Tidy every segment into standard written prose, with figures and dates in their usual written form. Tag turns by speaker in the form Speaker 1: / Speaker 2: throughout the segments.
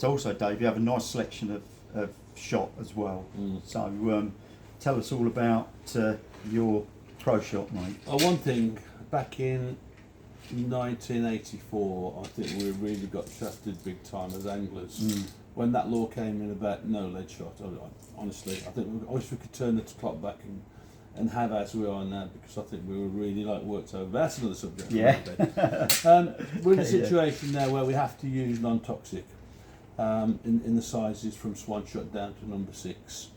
Speaker 1: So also, Dave, you have a nice selection of shot as well. So tell us all about your pro shot, mate.
Speaker 2: One thing, back in 1984, I think we really got shafted big time as anglers. When that law came in about no lead shot, honestly, I wish we could turn the clock back and have as we are now, because I think we were really worked over. That's another subject.
Speaker 1: Yeah.
Speaker 2: We're in a situation now where we have to use non-toxic in the sizes from swan shot down to number 6.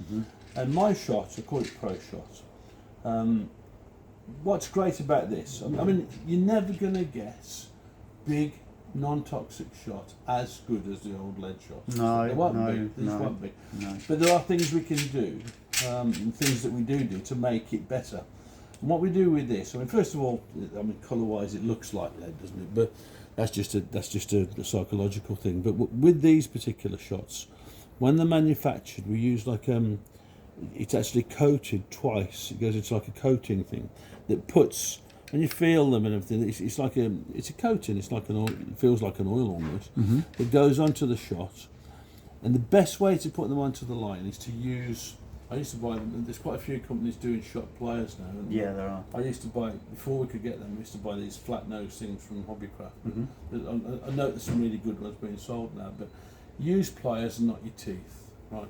Speaker 2: And my shot, I call it pro shot. What's great about this? I mean, you're never going to get big non-toxic shot as good as the old lead shots.
Speaker 1: No,
Speaker 2: they won't
Speaker 1: no,
Speaker 2: be. They just won't be.
Speaker 1: No.
Speaker 2: But there are things we can do, and things that we do to make it better. And what we do with this, I mean, first of all, I mean, colour-wise, it looks like lead, doesn't it? But that's just a psychological thing. But with these particular shots, when they're manufactured, we use it's actually coated twice. It goes into like a coating thing that puts. When you feel them and everything, it's a coating. It's like an oil. It feels like an oil almost. It goes onto the shot, and the best way to put them onto the line is to use. I used to buy them. There's quite a few companies doing shot pliers now.
Speaker 1: Yeah, there are.
Speaker 2: I used to buy, before we could get them, we used to buy these flat nose things from Hobbycraft. I know there's some really good ones being sold now, but use pliers and not your teeth, right?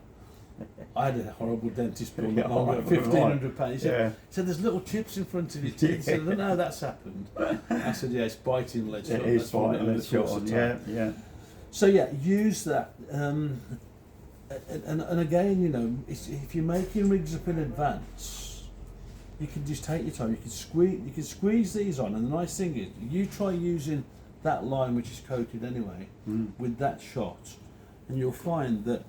Speaker 2: I had a horrible dentist bill not long ago, £1,500. He said, there's little chips in front of your teeth. He said, I don't know how that's happened. I said, yeah, it's biting lead shot.
Speaker 1: It is biting lead shot. Yeah.
Speaker 2: So yeah, use that. And again, you know, if you're making rigs up in advance, you can just take your time. You can squeeze these on, and the nice thing is, you try using that line which is coated anyway with that shot, and you'll find that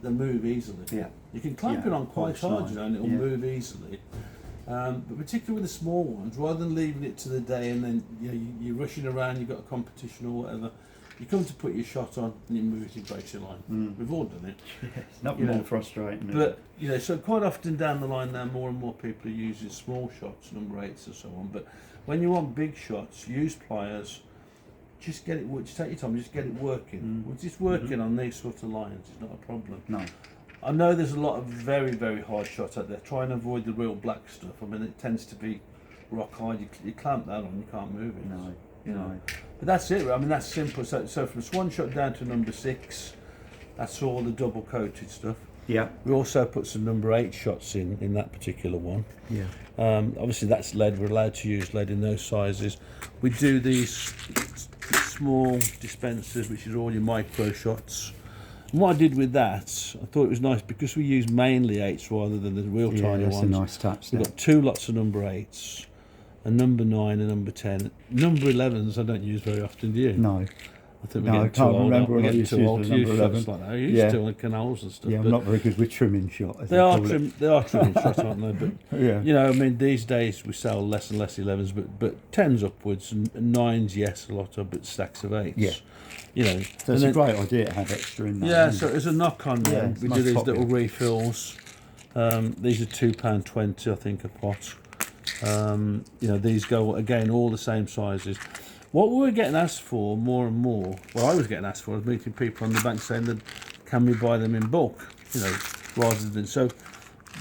Speaker 2: they move easily. Yeah. You can clamp it on quite hard, you know, and it'll move easily. But particularly with the small ones, rather than leaving it to the day and then you're rushing around, you've got a competition or whatever, you come to put your shot on and you move it, it breaks your line. We've all done it.
Speaker 1: It's not more frustrating.
Speaker 2: But so quite often down the line now, more and more people are using small shots, number 8s and so on. But when you want big shots, use pliers. Just get it. Just take your time. Just get it working. We're just working on these sort of lines. It's not a problem.
Speaker 1: No.
Speaker 2: I know there's a lot of very, very hard shots out there. Try and avoid the real black stuff. I mean, it tends to be rock hard. You clamp that on, you can't move it.
Speaker 1: No.
Speaker 2: You know. But that's it. I mean, that's simple. So from swan shot down to number 6, that's all the double coated stuff.
Speaker 1: Yeah.
Speaker 2: We also put some number 8 shots in that particular one.
Speaker 1: Yeah.
Speaker 2: Obviously that's lead. We're allowed to use lead in those sizes. We do these small dispensers, which is all your micro shots. And what I did with that, I thought it was nice because we use mainly 8s rather than the real tiny ones.
Speaker 1: Yeah, that's a nice touch.
Speaker 2: We've got 2 lots of number 8s, a number 9 and number 10. Number 11s I don't use very often, do you?
Speaker 1: No.
Speaker 2: I think we're getting too old. We're getting too old to use shots like that. I used to on canals and stuff.
Speaker 1: Yeah, I'm not very good with trimming shot.
Speaker 2: They are trimming shots, aren't they? But you know, I mean, these days we sell less and less 11s, but 10s upwards, and 9s, yes, a lot of, but stacks of 8s. Yeah. You know,
Speaker 1: so it's a great idea to have extra in there.
Speaker 2: Yeah, so as a knock on then, we do these little refills. These are £2.20, I think, a pot. You know, these go again all the same sizes. What we were getting asked for more and more, well, I was getting asked for, was meeting people on the bank saying that, can we buy them in bulk, you know, rather than, so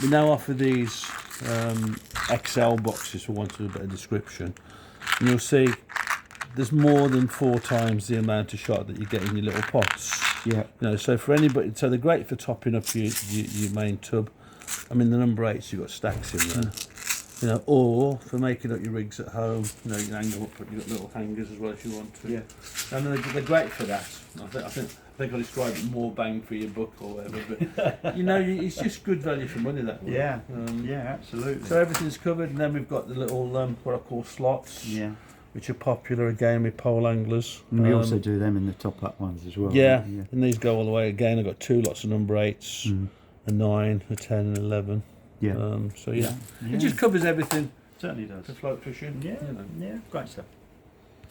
Speaker 2: we now offer these XL boxes, for want of a better description, and you'll see there's more than 4 times the amount of shot that you get in your little pots. Yeah. You know, so for anybody, so they're great for topping up your main tub. I mean, the number 8s, you've got stacks in there. You know, or for making up your rigs at home, you know, you can hang them up, but you've got little hangers as well if you want to. Yeah. And they're great for that. I think I described it more bang for your buck or whatever, but you know, it's just good value for money that way.
Speaker 1: Yeah. Yeah, absolutely.
Speaker 2: So everything's covered, and then we've got the little what I call slots. Yeah. Which are popular again with pole anglers.
Speaker 1: And we also do them in the top-up ones as well.
Speaker 2: Yeah, and these go all the way. Again, I've got 2 lots of number 8s, a 9, a 10 and 11. Yeah. So it just covers everything.
Speaker 1: Certainly does.
Speaker 2: For float fishing.
Speaker 1: Yeah, great stuff.